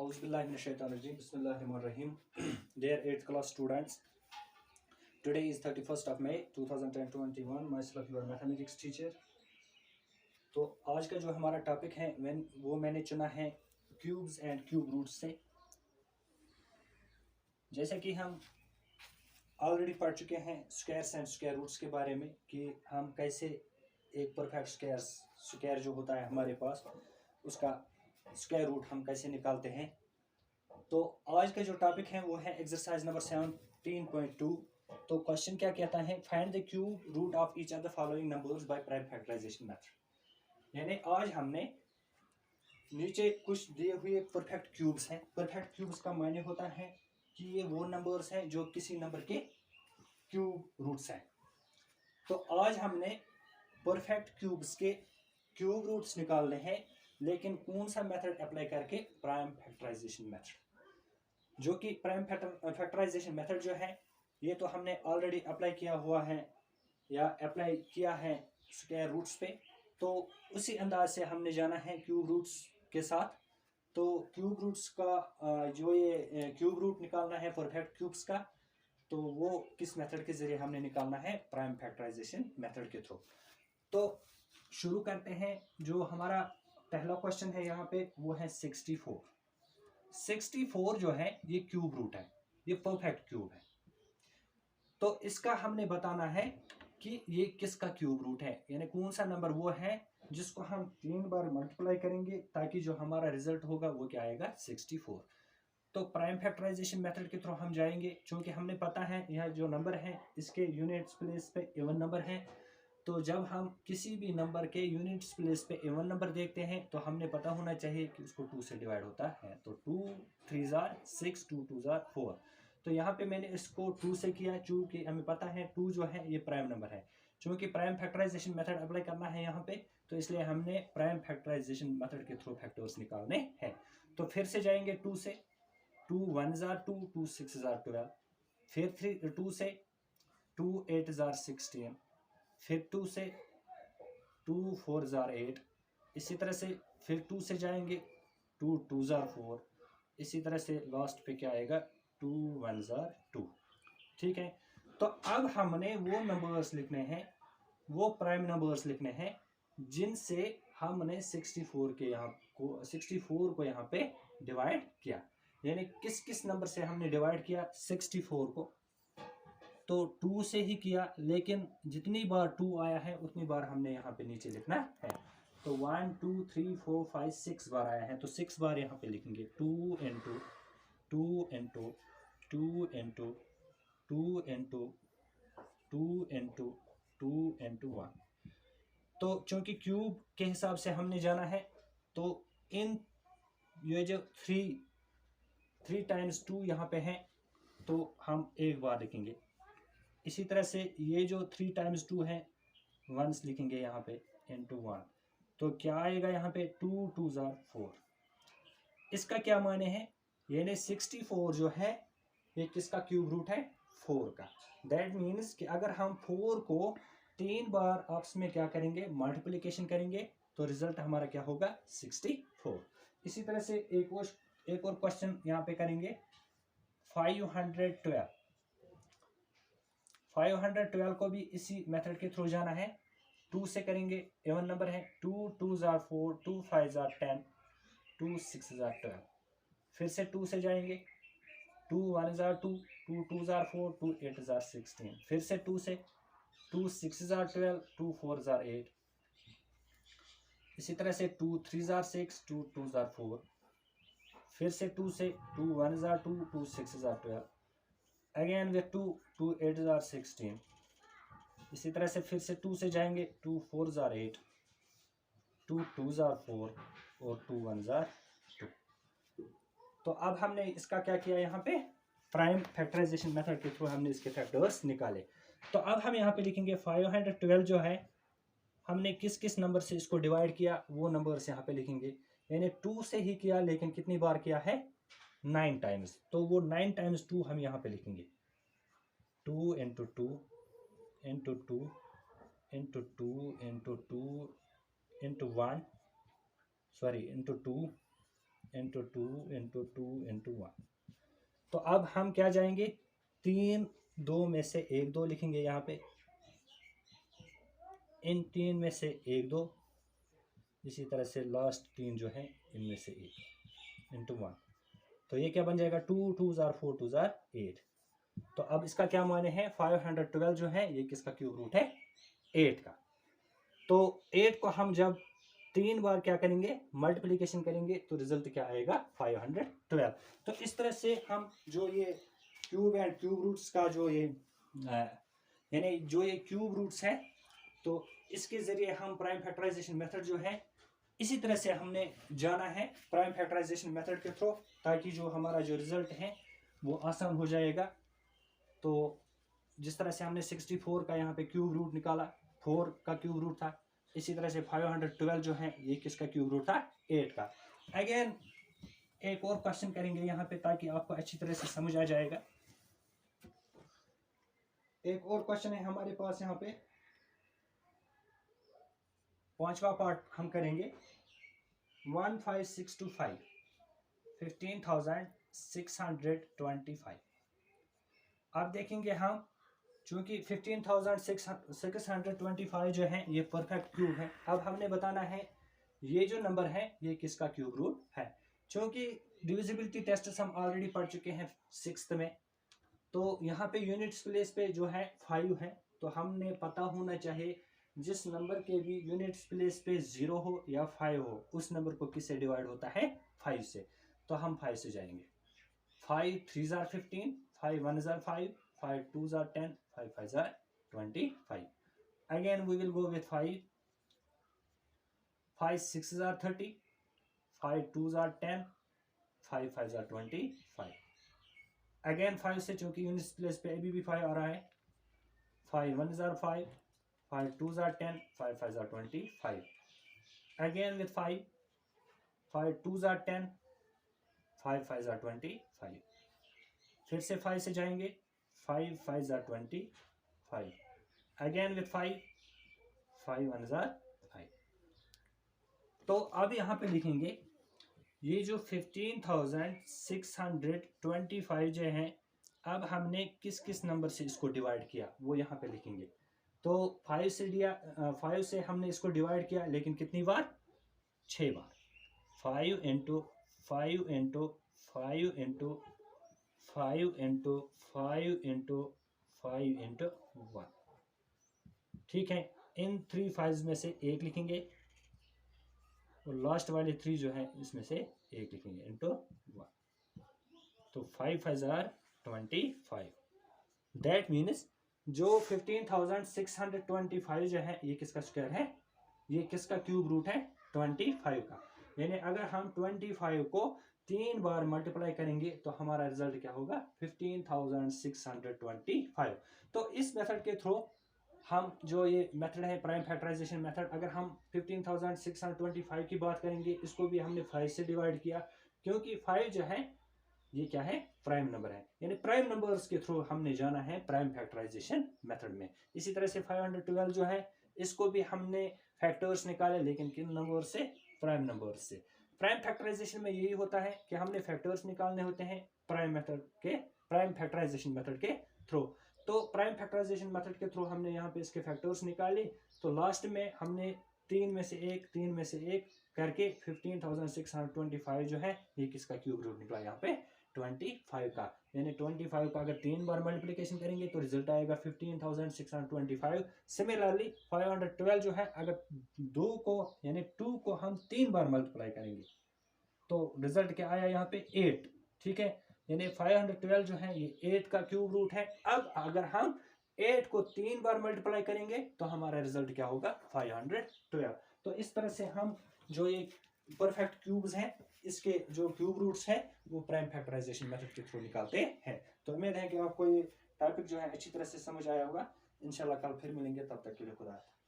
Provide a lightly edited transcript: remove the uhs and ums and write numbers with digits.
Auzubillahiminash-shaytanir-rajim. Bismillahirrahmanirrahim. Dear 8th class students, today is 31st of May 2021. Myself your mathematics teacher. तो आज का जो हमारा टॉपिक है वो मैंने चुना है क्यूब्स एंड क्यूब रूट्स से। जैसे कि हम ऑलरेडी पढ़ चुके हैं स्क्वायर्स एंड स्क्वायर रूट्स के बारे में कि हम कैसे एक परफेक्ट स्क्वायर जो होता है हमारे पास उसका स्क्वायर रूट हम कैसे निकालते हैं। तो आज का जो टॉपिक है वो है एक्सरसाइज नंबर 17.2। तो क्वेश्चन क्या कहता है, find the cube root of each of the following numbers by prime factorization method. यानी आज हमने नीचे कुछ दिए हुए परफेक्ट क्यूब्स हैं। परफेक्ट क्यूब्स का मायने होता है कि ये वो नंबर्स हैं जो किसी नंबर के क्यूब रूट्स हैं। तो आज हमने परफेक्ट क्यूब्स के क्यूब रूट्स निकालने हैं, लेकिन कौन सा मेथड अप्लाई करके, प्राइम फैक्टराइजेशन मेथड। जो कि प्राइम फैक्टराइजेशन मेथड जो है ये तो हमने ऑलरेडी अप्लाई किया हुआ है या अप्लाई किया है स्क्वायर रूट्स पे। तो उसी अंदाज से हमने जाना है क्यूब रूट्स के साथ। तो क्यूब रूट्स का जो ये क्यूब रूट निकालना है परफेक्ट क्यूब्स का, तो वो किस मेथड के जरिए हमने निकालना है, प्राइम फैक्टराइजेशन मेथड के थ्रू। तो शुरू करते हैं। जो हमारा पहला क्वेश्चन है यहाँ पे वो है 64। 64 जो है ये क्यूब रूट है, ये परफेक्ट क्यूब है। तो इसका हमने बताना है कि ये किसका क्यूब रूट है, यानी कौन सा नंबर वो है जिसको हम 3 बार मल्टीप्लाई करेंगे ताकि जो हमारा रिजल्ट होगा वो क्या आएगा, 64। तो प्राइम फैक्टराइजेशन मेथड के थ्रू हम जाएंगे, क्योंकि हमने पता है यह जो नंबर है इसके यूनिट्स प्लेस पे इवन नंबर है। तो जब हम किसी भी नंबर के यूनिट्स प्लेस पे इवन नंबर देखते हैं तो हमने पता होना चाहिए कि उसको 2 से डिवाइड होता है। तो 2 3 जार 6, 2 2 जार 4। तो यहाँ पे मैंने इसको 2 से किया, चूँकि हमें पता है 2 जो है ये प्राइम नंबर है। चूँकि प्राइम फैक्टराइजेशन मेथड अप्लाई करना है यहाँ पे, तो इसलिए हमने प्राइम फैक्टराइजेशन मेथड के थ्रू फैक्टर्स निकालने हैं। तो फिर से जाएंगे 2 से, 2 1 जार 2, 2 6 जार 12, फिर 2 से 2 8 जार 16, फिर 2 से 2 4 जार 8। इसी तरह से फिर 2 से जाएंगे 2 2 जार 4। इसी तरह से लास्ट पे क्या आएगा, 2 1 जार 2। ठीक है। तो अब हमने वो नंबर्स लिखने हैं, वो प्राइम नंबर्स लिखने हैं जिनसे हमने 64 को यहाँ पे डिवाइड किया। यानी किस किस नंबर से हमने डिवाइड किया 64 को, तो 2 से ही किया, लेकिन जितनी बार 2 आया है उतनी बार हमने यहाँ पे नीचे लिखना है। तो 1 2 3 4 5 6 बार आया है, तो 6 बार यहाँ पे लिखेंगे। 2 into 2 into 2 into 2 into 2 into 2 into 1। तो चूंकि क्यूब के हिसाब से हमने जाना है, तो इन ये जो 3 टाइम्स 2 यहाँ पे है तो हम एक बार लिखेंगे। इसी तरह से ये जो 3 टाइम्स 2 है, वंस लिखेंगे यहाँ पे इंटू 1। तो क्या आएगा यहाँ पे, 2 2 जार 4। इसका क्या माने हैं, यानी 64 जो है ये किसका क्यूब रूट है, 4 का। दैट मीन्स कि अगर हम 4 को 3 बार आपस में क्या करेंगे, मल्टीप्लिकेशन करेंगे, तो रिजल्ट हमारा क्या होगा, 64। इसी तरह से एक और क्वेश्चन यहाँ पे करेंगे 512। 512 को भी इसी मेथड के थ्रू जाना है। 2 से करेंगे, इवन नंबर है, 2 2 जार 4, 2 5 जार 10, 2 6 जार 12। फिर से 2 से जाएंगे, 2 1 जार 2, 2 2 जार 4, 2 8 जार 16। फिर से 2 से 2 6 जार 12, 2 4 जार 8। इसी तरह से 2 3 जार 6, 2 2 जार 4। फिर से 2 से 2 1 jar 2, 2 6 jar 12। Again with 2 2 8 jar 16। इसी तरह से फिर से 2 से जाएंगे, 2 4 जार 8, 2 2 जार 4 और 2 1 जार 2। तो अब हमने इसका क्या किया, यहाँ पे प्राइम फैक्टराइजेशन मेथड के थ्रू हमने इसके फैक्टर्स निकाले। तो अब हम यहाँ पे लिखेंगे 512 जो है हमने किस किस नंबर से इसको डिवाइड किया, वो नंबर्स यहाँ पे लिखेंगे। यानी 2 से ही किया, लेकिन कितनी बार किया है, 9 टाइम्स। तो वो 9 टाइम्स 2 हम यहाँ पे लिखेंगे। 2 into 2 into 2 into 2 into 2 into 1 into 2 into two into two into one. तो अब हम क्या जाएंगे, 3 2 में से 1 2 लिखेंगे यहाँ पे, इन 3 में से 1 2, इसी तरह से लास्ट 3 जो है इनमें से 1 इंटू वन। तो ये क्या बन जाएगा, 2 2 जार 4 2 जार 8। तो अब इसका क्या माने हैं, 512 जो है ये किसका क्यूब रूट है, 8 का। तो 8 को हम जब 3 बार क्या करेंगे, मल्टीप्लिकेशन करेंगे, तो रिजल्ट क्या आएगा, 512। तो इस तरह से हम जो ये क्यूब एंड क्यूब रूट्स का जो ये यानी जो ये क्यूब रूट्स है, तो इसके जरिए हम प्राइम फैक्टराइजेशन मेथड जो है, इसी तरह से हमने जाना है प्राइम फैक्टराइजेशन मेथड के थ्रू, ताकि जो हमारा जो रिजल्ट है वो आसान हो जाएगा। तो जिस तरह से हमने 64 का यहाँ पे क्यूब रूट निकाला, 4 का क्यूब रूट था, इसी तरह से 512 जो है ये किसका क्यूब रूट था, 8 का। अगेन एक और क्वेश्चन करेंगे यहाँ पे ताकि आपको अच्छी तरह से समझ आ जाएगा। एक और क्वेश्चन है हमारे पास यहाँ पे, 5वां पार्ट हम करेंगे। 15625 15,625। अब देखेंगे हम, चूंकि 15,625 जो है ये परफेक्ट क्यूब है। अब हमने बताना है ये जो नंबर है ये किसका क्यूब रूट है। चूंकि डिविजिबिलिटी टेस्ट हम ऑलरेडी पढ़ चुके हैं 6th में, तो यहाँ पे यूनिट्स प्लेस पे जो है 5 है, तो हमने पता होना चाहिए जिस नंबर के भी यूनिट्स प्लेस पे 0 हो या 5 हो, उस नंबर को किससे डिवाइड होता है, 5 से। तो हम 5 से जाएंगे। 5 3 जार 15, 5 1 जार 5, 5 2 जार 10, 5 5 जार 25। Again we will go with 5 5 6 जार 30, 5 2 जार 10, 5 5 जार 25। अगेन 5 से, चूंकि यूनिट्स प्लेस पे अभी भी 5 आ रहा है, 5 1 जार 5, 5 2 जार 10, 5 5 जार 25। अगेन विथ 5 5 2 जार 10, 5 5 जार 25। फिर से 5 से जाएंगे, 5 5 जार 25। अगेन विथ 5 5 1 जार 5। तो अब यहाँ पे लिखेंगे ये जो 15,625 जो है, अब हमने किस किस नंबर से इसको डिवाइड किया वो यहाँ पे लिखेंगे। तो 5 से हमने इसको डिवाइड किया, लेकिन कितनी बार, 6 बार। 5 into 5 into 5 into 5 into 5 into 5 into 1। ठीक है, इन 3 5 में से 1 लिखेंगे और लास्ट वाले 3 जो है इसमें से 1 लिखेंगे इंटू 1। तो 5 5 जार 25। दैट मीन्स जो 15,625 जो है ये किसका स्क्वायर है, ये किसका क्यूब रूट है, 25 का। यानी अगर हम 25 को 3 बार मल्टीप्लाई करेंगे तो हमारा रिजल्ट क्या होगा, 15,625। तो इस मेथड के थ्रू हम जो ये मेथड है प्राइम फैक्टराइजेशन मेथड, अगर हम 15,625 की बात करेंगे, इसको भी हमने 5 से डिवाइड किया, क्योंकि 5 जो है ये क्या है, प्राइम नंबर है। यानी प्राइम नंबर्स के थ्रू हमने जाना है प्राइम फैक्टराइजेशन मेथड में। इसी तरह से 512 जो है इसको भी हमने फैक्टर्स निकाले, लेकिन किन नंबर से, प्राइम नंबर से। प्राइम फैक्टराइजेशन में यही होता है कि हमने फैक्टर्स निकालने होते हैं प्राइम फैक्टराइजेशन मेथड के थ्रू। तो प्राइम फैक्टराइजेशन मेथड के थ्रू हमने यहाँ पे इसके फैक्टर्स निकाले, तो लास्ट में हमने 3 में से 1 करके 15,625 जो है ये किसका क्यूब रूट निकला, यहाँ पे 25 का। यानी 25 का अगर 3 बार मल्टीप्लिकेशन करेंगे तो रिजल्ट आएगा 15,625। सिमिलरली 512 जो है, अगर 2 को यानी 2 को हम 3 बार मल्टीप्लाई करेंगे तो रिजल्ट क्या आया, यहाँ पे 8। ठीक है, यानी 512 जो है ये 8 का क्यूब रूट है। अब अगर हम 8 को 3 बार मल्टीप्लाई करेंगे तो हमारा रिजल्ट क्या होगा, 512। तो इस तरह से हम जो ये परफेक्ट क्यूब्स हैं इसके जो क्यूब रूट्स हैं वो प्राइम फैक्टराइजेशन मेथड के थ्रू निकालते हैं। तो उम्मीद है कि आपको ये टॉपिक जो है अच्छी तरह से समझ आया होगा। इंशाल्लाह कल फिर मिलेंगे, तब तक के लिए खुदा हाफिज़।